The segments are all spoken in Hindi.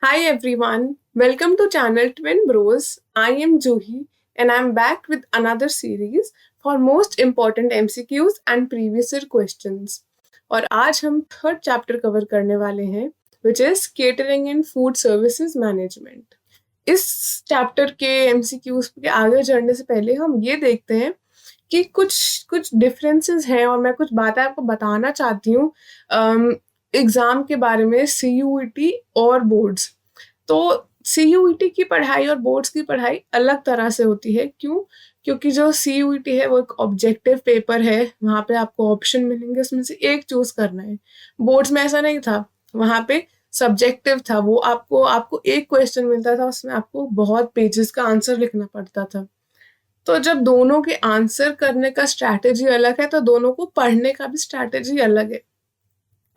Hi everyone, welcome to channel Twin Bros. I am Juhi and I am back with another series for most important MCQs and previous year questions. और आज हम थर्ड चैप्टर कवर करने वाले हैं which is Catering and Food Services Management. इस चैप्टर के MCQs के आगे बढ़ने से पहले हम ये देखते हैं कि कुछ कुछ डिफरेंसेस हैं और मैं कुछ बातें आपको बताना चाहती हूँ एग्जाम के बारे में CUET और बोर्ड्स। तो CUET की पढ़ाई और बोर्ड्स की पढ़ाई अलग तरह से होती है। क्यों? क्योंकि जो CUET है वो एक ऑब्जेक्टिव पेपर है, वहाँ पे आपको ऑप्शन मिलेंगे, उसमें से एक चूज करना है। बोर्ड्स में ऐसा नहीं था, वहाँ पे सब्जेक्टिव था। वो आपको आपको एक क्वेश्चन मिलता था, उसमें आपको बहुत पेजेस का आंसर लिखना पड़ता था। तो जब दोनों के आंसर करने का स्ट्रैटेजी अलग है तो दोनों को पढ़ने का भी स्ट्रैटेजी अलग है।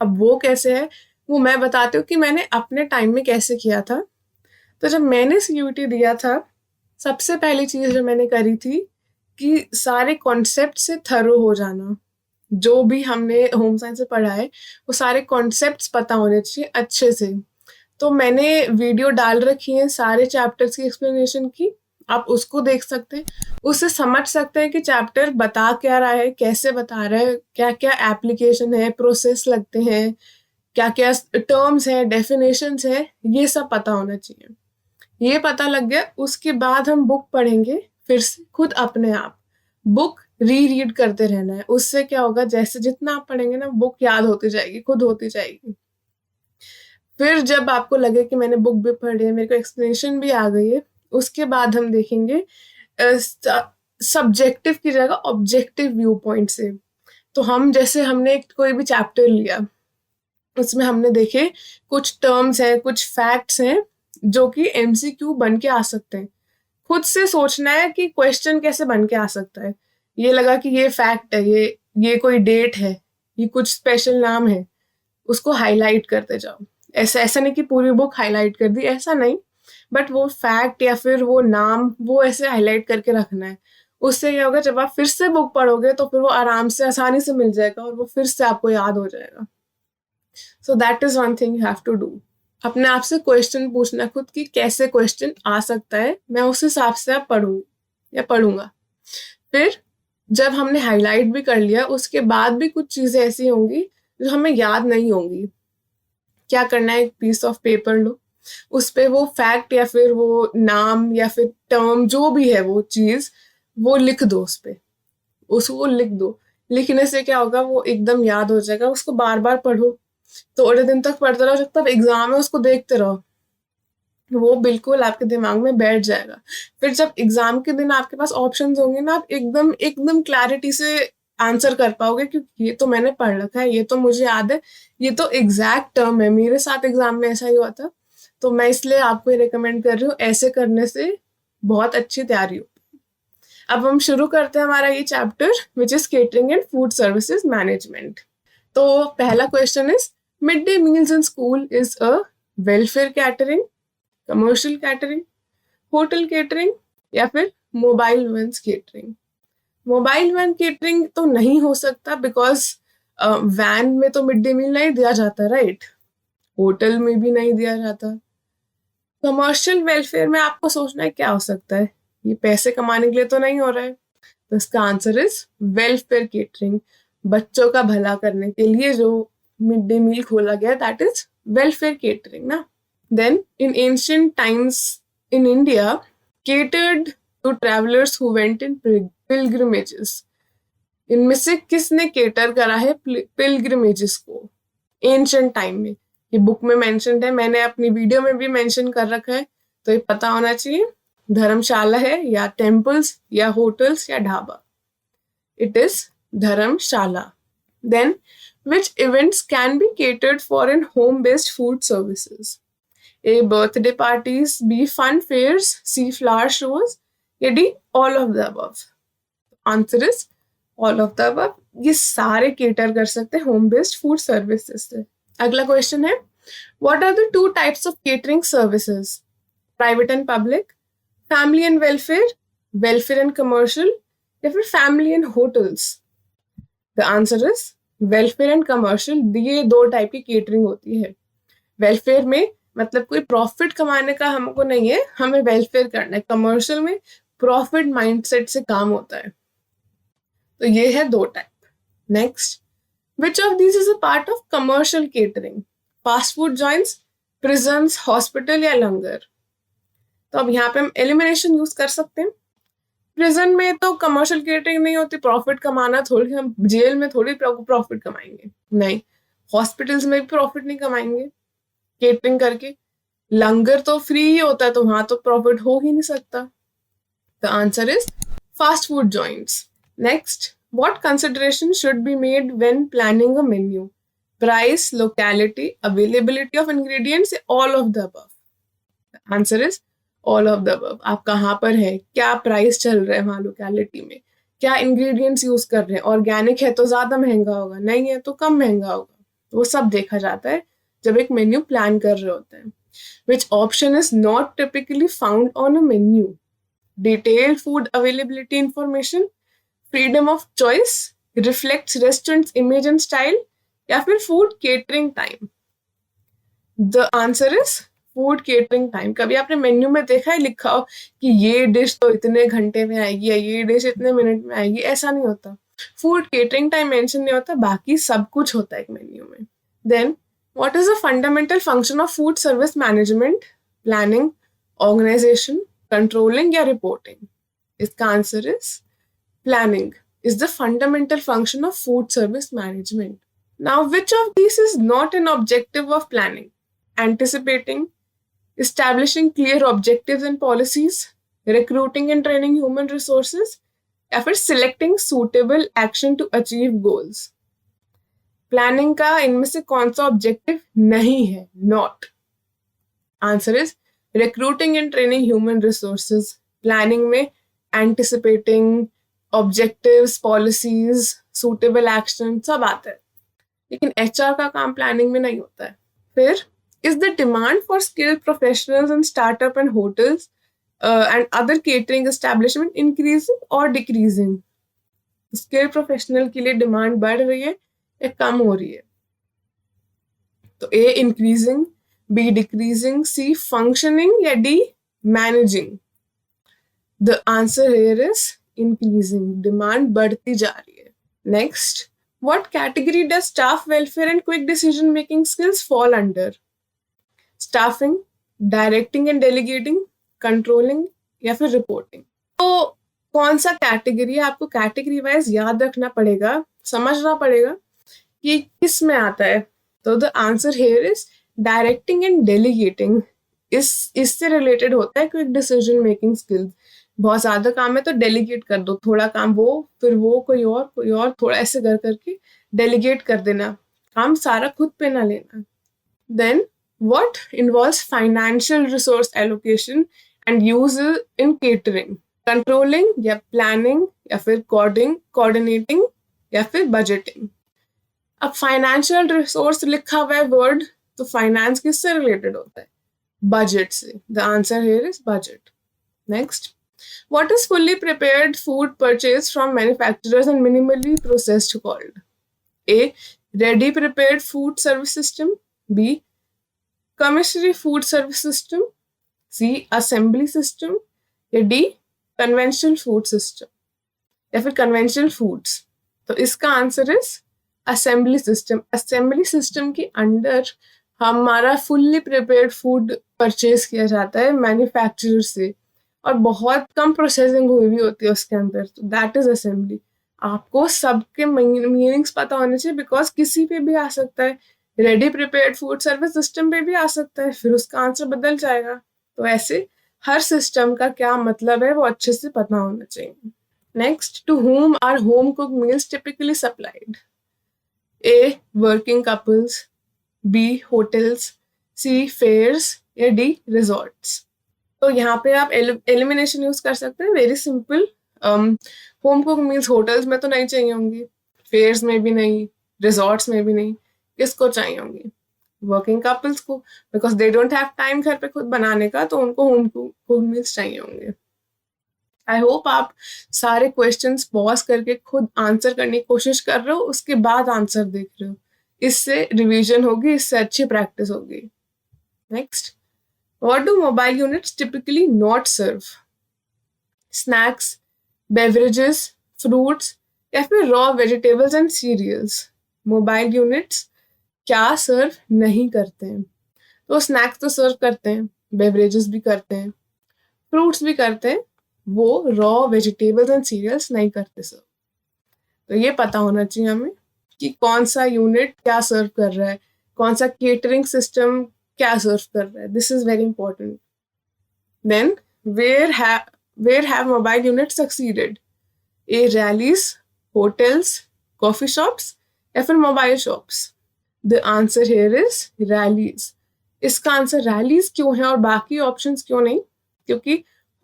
अब वो कैसे है वो मैं बताती हूँ कि मैंने अपने टाइम में कैसे किया था। तो जब मैंने CUET दिया था, सबसे पहली चीज जो मैंने करी थी कि सारे कॉन्सेप्ट से थरो हो जाना। जो भी हमने होम साइंस से पढ़ा है वो सारे कॉन्सेप्ट्स पता होने चाहिए अच्छे से। तो मैंने वीडियो डाल रखी है सारे चैप्टर्स की एक्सप्लेनेशन की, आप उसको देख सकते हैं। उससे समझ सकते हैं कि चैप्टर बता क्या रहा है, कैसे बता रहा है, क्या क्या एप्लीकेशन है, प्रोसेस लगते हैं, क्या क्या टर्म्स हैं, डेफिनेशंस हैं, ये सब पता होना चाहिए। ये पता लग गया, उसके बाद हम बुक पढ़ेंगे फिर से खुद अपने आप। बुक रीड करते रहना है, उससे क्या होगा, जैसे जितना आप पढ़ेंगे ना बुक याद होती जाएगी, खुद होती जाएगी। फिर जब आपको लगे कि मैंने बुक भी पढ़ी है, मेरे को एक्सप्लेनेशन भी आ गई है, उसके बाद हम देखेंगे सब्जेक्टिव की जगह ऑब्जेक्टिव व्यू पॉइंट से। तो हम जैसे हमने कोई भी चैप्टर लिया, उसमें हमने देखे कुछ टर्म्स हैं, कुछ फैक्ट्स हैं जो कि MCQ बन के आ सकते हैं। खुद से सोचना है कि क्वेश्चन कैसे बन के आ सकता है। ये लगा कि ये फैक्ट है, ये कोई डेट है, ये कुछ स्पेशल नाम है, उसको हाईलाइट करते जाओ। ऐसा ऐसा नहीं कि पूरी बुक हाईलाइट कर दी, ऐसा नहीं, बट वो फैक्ट या फिर वो नाम वो ऐसे हाईलाइट करके रखना है। उससे क्या होगा, जब आप फिर से बुक पढ़ोगे तो फिर वो आराम से आसानी से मिल जाएगा और वो फिर से आपको याद हो जाएगा। So that is one thing you have to do. अपने आप से क्वेश्चन पूछना खुद की कैसे क्वेश्चन आ सकता है, मैं उस हिसाब से आप पढ़ूंगी या पढ़ूंगा। फिर जब हमने हाईलाइट भी कर लिया, उसके बाद भी कुछ चीजें ऐसी होंगी जो हमें याद नहीं होंगी। क्या करना है, एक पीस ऑफ पेपर लो, उस पे वो फैक्ट या फिर वो नाम या फिर टर्म जो भी है वो चीज वो लिख दो, उस पे उसको लिख दो। लिखने से क्या होगा, वो एकदम याद हो जाएगा। उसको बार बार पढ़ो, थोड़े दिन तक पढ़ते रहो, जब तक एग्जाम है उसको देखते रहो, वो बिल्कुल आपके दिमाग में बैठ जाएगा। फिर जब एग्जाम के दिन आपके पास ऑप्शंस होंगे ना, आप एकदम एकदम क्लैरिटी से आंसर कर पाओगे, क्योंकि ये तो मैंने पढ़ रखा है, ये तो मुझे याद है, ये तो एग्जैक्ट टर्म है। मेरे साथ एग्जाम में ऐसा ही हुआ था, तो मैं इसलिए आपको ये रिकमेंड कर रही हूँ। ऐसे करने से बहुत अच्छी तैयारी हो। अब हम शुरू करते हैं हमारा ये chapter which is catering and food services management. तो पहला question is, mid day meals in school is a welfare catering, commercial catering, hotel catering या फिर mobile van catering. Mobile van catering तो नहीं हो सकता, बिकॉज वैन में तो मिड डे मील नहीं दिया जाता, राइट? होटल में भी नहीं दिया जाता। कमर्शियल वेलफेयर में आपको सोचना है क्या हो सकता है, ये पैसे कमाने के लिए तो नहीं हो रहा है। तो इसका आंसर इज वेलफेयर केटरिंग। बच्चों का भला करने के लिए जो मिड डे मील खोला गया, दैट इज वेलफेयर केटरिंग ना। Then in ancient times in India catered to travelers who went in pilgrimages। इनमें से किसने केटर करा है पिलग्रिमेजेस को एंशिएंट टाइम में? ये बुक में मेंशन है, मैंने अपनी वीडियो में भी मेंशन कर रखा है, तो ये पता होना चाहिए। धर्मशाला है या टेम्पल्स या होटल्स या dhaba? It is dharamshala. Then which events can be catered for in home based food services? A, birthday parties, B, fun fairs, C, flower shows, या D, all of the above? Answer is all of the above. ये सारे केटर कर सकते हैं होम बेस्ड फूड सर्विसेज से। अगला क्वेश्चन है, what are the two types of catering services? Private and public, family and welfare, welfare and commercial या फिर family and hotels? The answer is welfare and commercial. ये दो टाइप की केटरिंग होती है। वेलफेयर में मतलब कोई प्रॉफिट कमाने का हमको नहीं है, हमें वेलफेयर करना है। कमर्शियल में प्रॉफिट माइंडसेट से काम होता है। तो ये है दो type. Next, which of this is a part of commercial catering? Fast food joints, prisons, hospital या लंगर? तो अब यहाँ पे हम एलिमिनेशन यूज कर सकते हैं। प्रिजन में तो कमर्शियल केटरिंग नहीं होती, प्रॉफिट कमाना थोड़ी, हम जेल में थोड़ी प्रॉफिट कमाएंगे, नहीं। हॉस्पिटल्स में भी प्रॉफिट नहीं कमाएंगे केटरिंग करके। लंगर तो फ्री ही होता है, तो वहां तो प्रॉफिट हो ही नहीं सकता। The answer is fast food joints. Next, what consideration should be made when planning a menu? Price, locality, availability of ingredients, all of the above? The answer is all of the above. आप कहाँ पर है, क्या प्राइस चल रहा है वहाँ लोकेलिटी में, क्या इंग्रेडिएंट्स यूज कर रहे हैं, ऑर्गेनिक है तो ज्यादा महंगा होगा, नहीं है तो कम महंगा होगा, वो सब देखा जाता है जब एक मेन्यू प्लान कर रहे होते हैं। Which option is not typically found on a menu? Detailed food availability information, freedom of choice, reflects restaurant's image and style, या फिर food catering time? The answer is food catering time. कभी आपने मेन्यू में देखा है लिखा हो कि ये डिश तो इतने घंटे में आएगी या ये डिश इतने मिनट में आएगी? ऐसा नहीं होता। फूड केटरिंग टाइम मेंशन नहीं होता, बाकी सब कुछ होता है एक मेन्यू में। Then what is the fundamental function of food service management? Planning, organization, controlling या रिपोर्टिंग? इसका answer is planning is the fundamental function of food service management. Now, which of these is not an objective of planning? Anticipating, establishing clear objectives and policies, recruiting and training human resources, या फिर selecting suitable action to achieve goals? Planning का इनमें से कौन सा ऑब्जेक्टिव नहीं है? Not. Answer is recruiting and training human resources. Planning में anticipating, objectives, policies, suitable action सब आता है, लेकिन एचआर का काम प्लानिंग में नहीं होता है। फिर is the demand for skilled professionals in startup and hotels and other catering establishment increasing और डिक्रीजिंग? स्किल्ड प्रोफेशनल के लिए डिमांड बढ़ रही है या कम हो रही है? तो ए इंक्रीजिंग, बी डिक्रीजिंग, सी फंक्शनिंग या D managing? The answer here is increasing, demand बढ़ती जा रही है। Next, what category does staff welfare and quick decision making skills fall under? Staffing, directing and delegating, controlling या फिर reporting? तो कौन सा कैटेगरी है, आपको कैटेगरी वाइज याद रखना पड़ेगा, समझना पड़ेगा कि किस में आता है। तो the answer here is directing and delegating. इससे रिलेटेड होता है क्विक डिसीजन मेकिंग स्किल्स। बहुत ज्यादा काम है तो डेलीगेट कर दो, थोड़ा काम वो, फिर वो कोई और, थोड़ा ऐसे कर करके डेलीगेट कर देना, काम सारा खुद पे ना लेना। Then what involves financial resource allocation and use in catering? Controlling या प्लानिंग या फिर कोऑर्डिनेटिंग या फिर बजटिंग? अब फाइनेंशियल रिसोर्स लिखा हुआ है वर्ड, तो फाइनेंस किससे रिलेटेड होता है? बजट से। The answer here is budget. Next, what is fully prepared food purchased from manufacturers and minimally processed called? A, ready prepared food service system, B, commissary food service system, C, assembly system या D, conventional food system या फिर conventional foods? तो इसका answer is assembly system. Assembly system के अंडर हमारा फुल्ली प्रिपेयर्ड फूड परचेज किया जाता है मैन्युफैक्चरर से, और बहुत कम प्रोसेसिंग हुई भी होती है उसके अंदर, तो दैट इज असेंबली। आपको सबके मीनिंग्स पता होने चाहिए, बिकॉज किसी पे भी आ सकता है, ready prepared food service system पे भी आ सकता है, फिर उसका आंसर बदल जाएगा। तो ऐसे हर सिस्टम का क्या मतलब है वो अच्छे से पता होना चाहिए। Next, to whom are home cooked meals typically supplied? A, working couples, B, hotels, C, fairs या D, resorts? तो यहाँ पे आप एलिमिनेशन यूज कर सकते हैं, very simple. Home cook meals hotels में तो नहीं चाहिए होंगी, फेयर्स में भी नहीं, रिजॉर्ट्स में भी नहीं। किसको चाहिए होंगी? वर्किंग कपल्स को, because they don't have time घर पे खुद बनाने का, तो उनको होम कुक मील्स चाहिए होंगे। आई होप आप सारे क्वेश्चंस पॉज करके खुद आंसर करने की कोशिश कर रहे हो, उसके बाद आंसर देख रहे हो। इससे रिवीजन होगी, इससे अच्छी प्रैक्टिस होगी। Next, what do mobile units typically not serve? Snacks, beverages, fruits या फिर raw vegetables and cereals. Mobile units क्या सर्व नहीं करते हैं? तो स्नैक्स तो सर्व करते हैं, बेवरेजेस भी करते हैं, फ्रूट्स भी करते हैं, वो रॉ वेजिटेबल्स एंड सीरियल्स नहीं करते सर्व. तो ये पता होना चाहिए हमें कि कौन सा यूनिट क्या सर्व कर रहा है, कौन सा केटरिंग सिस्टम क्या सर्व कर रहा है. This is very important. Then where have mobile unit succeeded? A rallies, hotels, coffee shops या फिर mobile shops. The answer here is rallies. इसका आंसर रैलीज क्यों है और बाकी ऑप्शंस क्यों नहीं? क्योंकि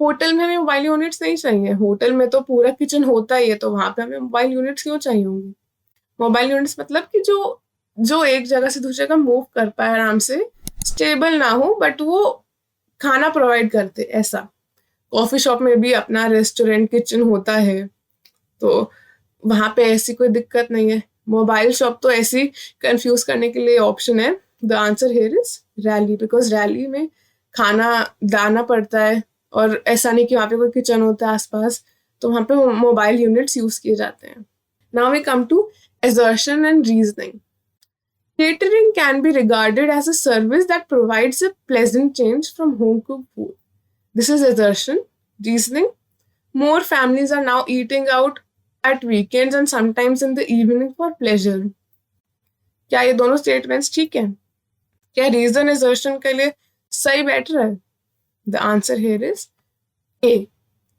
होटल में हमें मोबाइल यूनिट्स नहीं चाहिए. होटल में तो पूरा किचन होता ही है, तो वहां पे हमें मोबाइल यूनिट्स क्यों चाहिए होंगे? मोबाइल यूनिट्स मतलब कि जो एक जगह से दूसरी जगह मूव कर पाए आराम से, स्टेबल ना हो बट वो खाना प्रोवाइड करते, ऐसा. कॉफी शॉप में भी अपना रेस्टोरेंट किचन होता है, तो वहां पे ऐसी कोई दिक्कत नहीं है. मोबाइल शॉप तो ऐसी कंफ्यूज करने के लिए ऑप्शन है. The answer here is rally, because rally में खाना लाना पड़ता है और ऐसा नहीं कि वहाँ पे कोई किचन होता है आसपास, तो वहाँ पे मोबाइल यूनिट्स यूज किए जाते हैं. Now we come to assertion and reasoning. Catering can be regarded as a service that provides a pleasant change from home cooked food. This is assertion. Reasoning: more families are now eating out at weekends and sometimes in the evening for pleasure. क्या ये दोनों स्टेटमेंट्स ठीक हैं? क्या रीजन assertion के लिए सही बैठ रहा है? The answer here is A.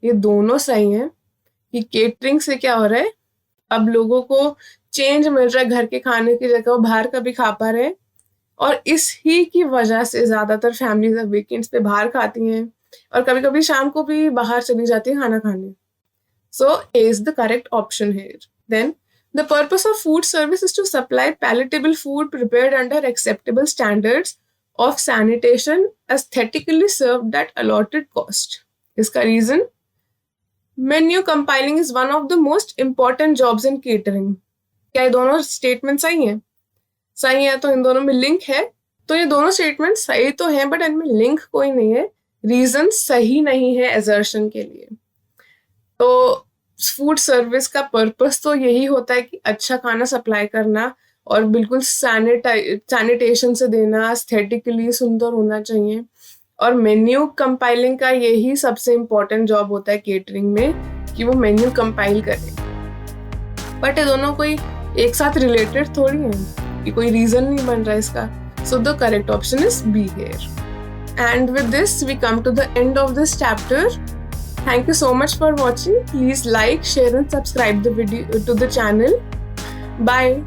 ये दोनों सही हैं कि केटरिंग से क्या हो रहा है, अब लोगों को चेंज मिल रहा है, घर के खाने की जगह वो बाहर का भी खा पा रहे हैं, और इस ही की वजह से ज्यादातर फैमिलीज अब वीकेंड्स पे बाहर खाती हैं और कभी कभी शाम को भी बाहर चली जाती है खाना खाने. So A is the correct option here. Then the purpose of food service is to supply palatable food prepared under acceptable standards of sanitation, aesthetically served at allotted cost. इसका reason: menu compiling is one of the most important jobs in catering. क्या ये दोनों स्टेटमेंट सही हैं? सही है तो इन दोनों में लिंक है. तो ये दोनों स्टेटमेंट सही तो हैं बट इनमें लिंक कोई नहीं है. रीजन सही नहीं है एजर्शन के लिए. तो फूड सर्विस का पर्पस तो यही होता है कि अच्छा खाना सप्लाई करना और बिल्कुल सैनिटेशन से देना, एस्थेटिकली सुंदर होना चाहिए. और मेन्यू कंपाइलिंग का यही सबसे इम्पोर्टेंट जॉब होता है केटरिंग में, कि वो मेन्यू कंपाइल करे. बट ये दोनों कोई एक साथ रिलेटेड थोड़ी है, कि कोई रीजन नहीं बन रहा है इसका. So the correct option is B here. And with this we come to the end of this chapter. Thank you so much for watching. Please like, share and subscribe the video to the channel. Bye.